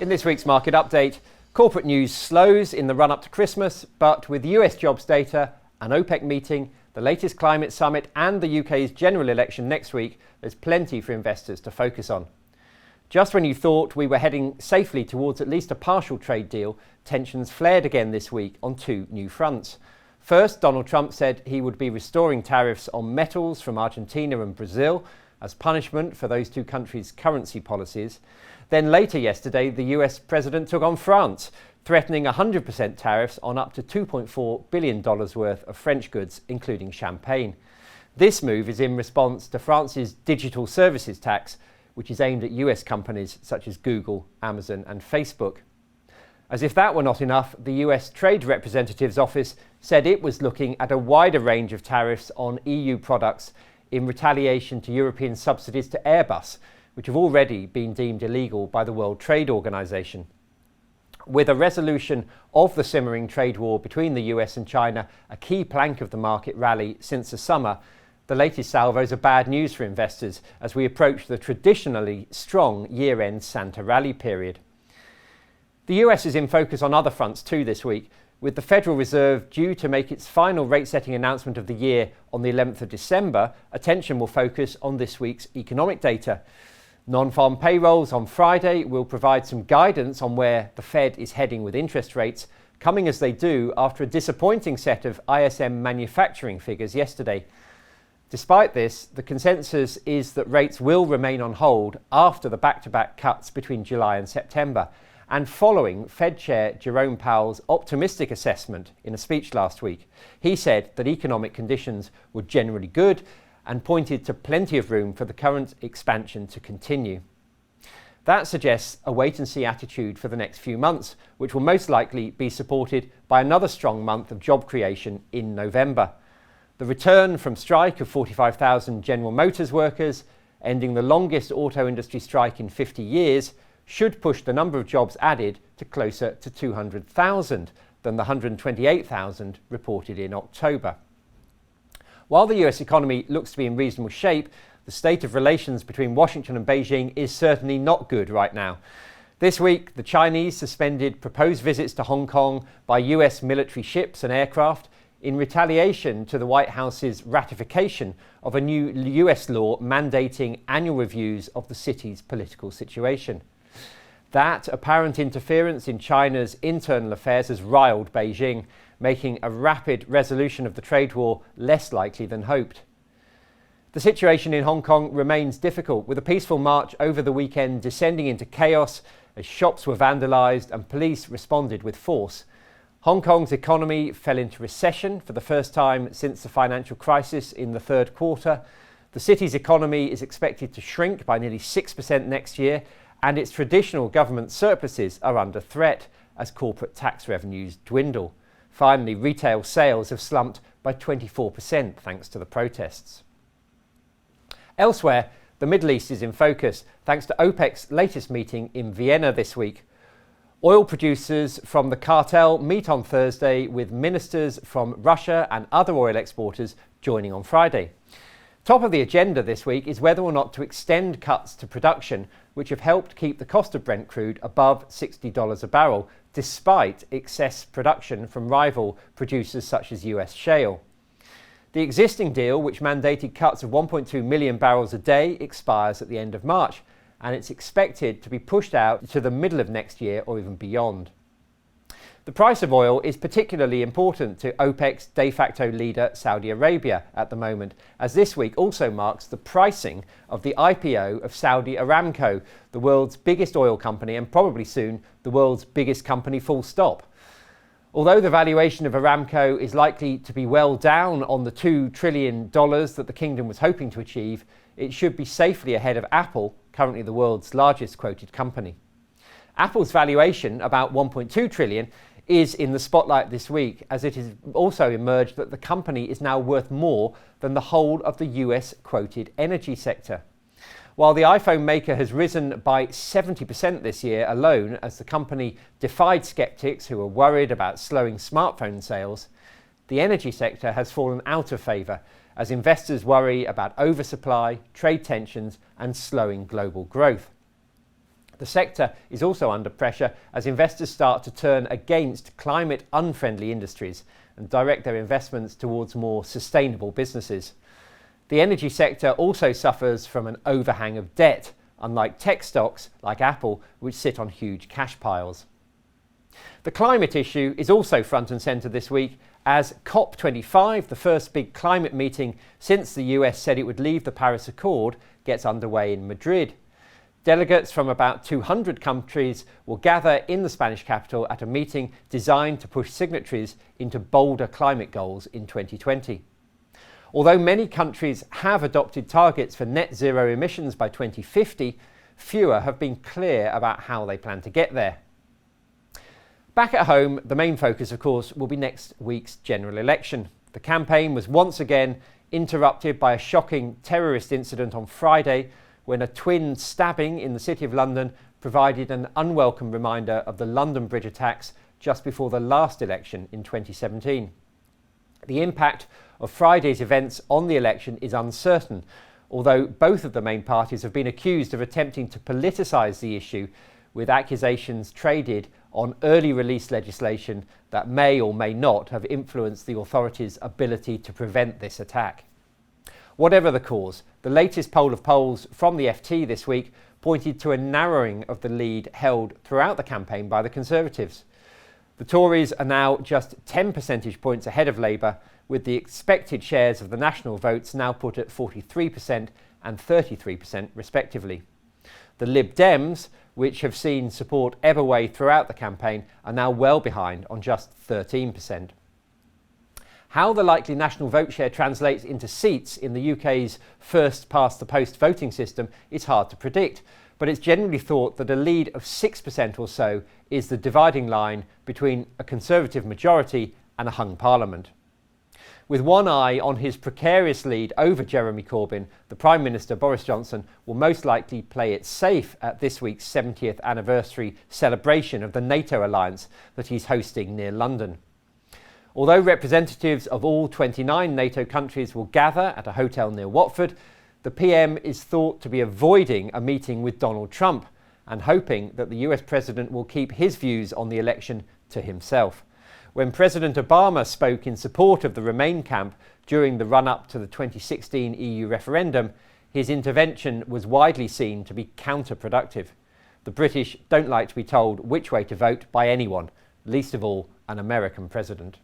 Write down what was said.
In this week's market update, corporate news slows in the run-up to Christmas, but with US jobs data, an OPEC meeting, the latest climate summit and the UK's general election next week, there's plenty for investors to focus on. Just when you thought we were heading safely towards at least a partial trade deal, tensions flared again this week on two new fronts. First, Donald Trump said he would be restoring tariffs on metals from Argentina and Brazil as punishment for those two countries' currency policies. Then later yesterday, the US president took on France, threatening 100% tariffs on up to $2.4 billion worth of French goods, including champagne. This move is in response to France's digital services tax, which is aimed at US companies such as Google, Amazon and Facebook. As if that were not enough, the US Trade Representative's office said it was looking at a wider range of tariffs on EU products in retaliation to European subsidies to Airbus, which have already been deemed illegal by the World Trade Organization. With a resolution of the simmering trade war between the US and China a key plank of the market rally since the summer, the latest salvos are bad news for investors as we approach the traditionally strong year-end Santa rally period. The US is in focus on other fronts too this week, with the Federal Reserve due to make its final rate-setting announcement of the year on the 11th of December. Attention will focus on this week's economic data. Non-farm payrolls on Friday will provide some guidance on where the Fed is heading with interest rates, coming as they do after a disappointing set of ISM manufacturing figures yesterday. Despite this, the consensus is that rates will remain on hold after the back-to-back cuts between July and September, and following Fed Chair Jerome Powell's optimistic assessment in a speech last week. He said that economic conditions were generally good and pointed to plenty of room for the current expansion to continue. That suggests a wait-and-see attitude for the next few months, which will most likely be supported by another strong month of job creation in November. The return from strike of 45,000 General Motors workers, ending the longest auto industry strike in 50 years, should push the number of jobs added to closer to 200,000 than the 128,000 reported in October. While the US economy looks to be in reasonable shape, the state of relations between Washington and Beijing is certainly not good right now. This week, the Chinese suspended proposed visits to Hong Kong by US military ships and aircraft in retaliation to the White House's ratification of a new US law mandating annual reviews of the city's political situation. That apparent interference in China's internal affairs has riled Beijing, making a rapid resolution of the trade war less likely than hoped. The situation in Hong Kong remains difficult, with a peaceful march over the weekend descending into chaos as shops were vandalised and police responded with force. Hong Kong's economy fell into recession for the first time since the financial crisis in the third quarter. The city's economy is expected to shrink by nearly 6% next year, and its traditional government surpluses are under threat as corporate tax revenues dwindle. Finally, retail sales have slumped by 24% thanks to the protests. Elsewhere, the Middle East is in focus thanks to OPEC's latest meeting in Vienna this week. Oil producers from the cartel meet on Thursday, with ministers from Russia and other oil exporters joining on Friday. Top of the agenda this week is whether or not to extend cuts to production, which have helped keep the cost of Brent crude above $60 a barrel, despite excess production from rival producers such as US shale. The existing deal, which mandated cuts of 1.2 million barrels a day, expires at the end of March, and it's expected to be pushed out to the middle of next year or even beyond. The price of oil is particularly important to OPEC's de facto leader Saudi Arabia at the moment, as this week also marks the pricing of the IPO of Saudi Aramco, the world's biggest oil company and probably soon the world's biggest company full stop. Although the valuation of Aramco is likely to be well down on the $2 trillion that the kingdom was hoping to achieve, it should be safely ahead of Apple, currently the world's largest quoted company. Apple's valuation, about $1.2 trillion, is in the spotlight this week, as it has also emerged that the company is now worth more than the whole of the US quoted energy sector. While the iPhone maker has risen by 70% this year alone as the company defied skeptics who were worried about slowing smartphone sales, the energy sector has fallen out of favour as investors worry about oversupply, trade tensions and slowing global growth. The sector is also under pressure as investors start to turn against climate-unfriendly industries and direct their investments towards more sustainable businesses. The energy sector also suffers from an overhang of debt, unlike tech stocks like Apple, which sit on huge cash piles. The climate issue is also front and centre this week as COP25, the first big climate meeting since the US said it would leave the Paris Accord, gets underway in Madrid. Delegates from about 200 countries will gather in the Spanish capital at a meeting designed to push signatories into bolder climate goals in 2020. Although many countries have adopted targets for net zero emissions by 2050, fewer have been clear about how they plan to get there. Back at home, the main focus, of course, will be next week's general election. The campaign was once again interrupted by a shocking terrorist incident on Friday when a twin stabbing in the City of London provided an unwelcome reminder of the London Bridge attacks just before the last election in 2017. The impact of Friday's events on the election is uncertain, although both of the main parties have been accused of attempting to politicise the issue, with accusations traded on early release legislation that may or may not have influenced the authorities' ability to prevent this attack. Whatever the cause, the latest poll of polls from the FT this week pointed to a narrowing of the lead held throughout the campaign by the Conservatives. The Tories are now just 10 percentage points ahead of Labour, with the expected shares of the national votes now put at 43% and 33% respectively. The Lib Dems, which have seen support ebb away throughout the campaign, are now well behind on just 13%. How the likely national vote share translates into seats in the UK's first-past-the-post voting system is hard to predict, but it's generally thought that a lead of 6% or so is the dividing line between a Conservative majority and a hung Parliament. With one eye on his precarious lead over Jeremy Corbyn, the Prime Minister Boris Johnson will most likely play it safe at this week's 70th anniversary celebration of the NATO alliance that he's hosting near London. Although representatives of all 29 NATO countries will gather at a hotel near Watford, the PM is thought to be avoiding a meeting with Donald Trump and hoping that the US President will keep his views on the election to himself. When President Obama spoke in support of the Remain camp during the run-up to the 2016 EU referendum, his intervention was widely seen to be counterproductive. The British don't like to be told which way to vote by anyone, least of all an American president.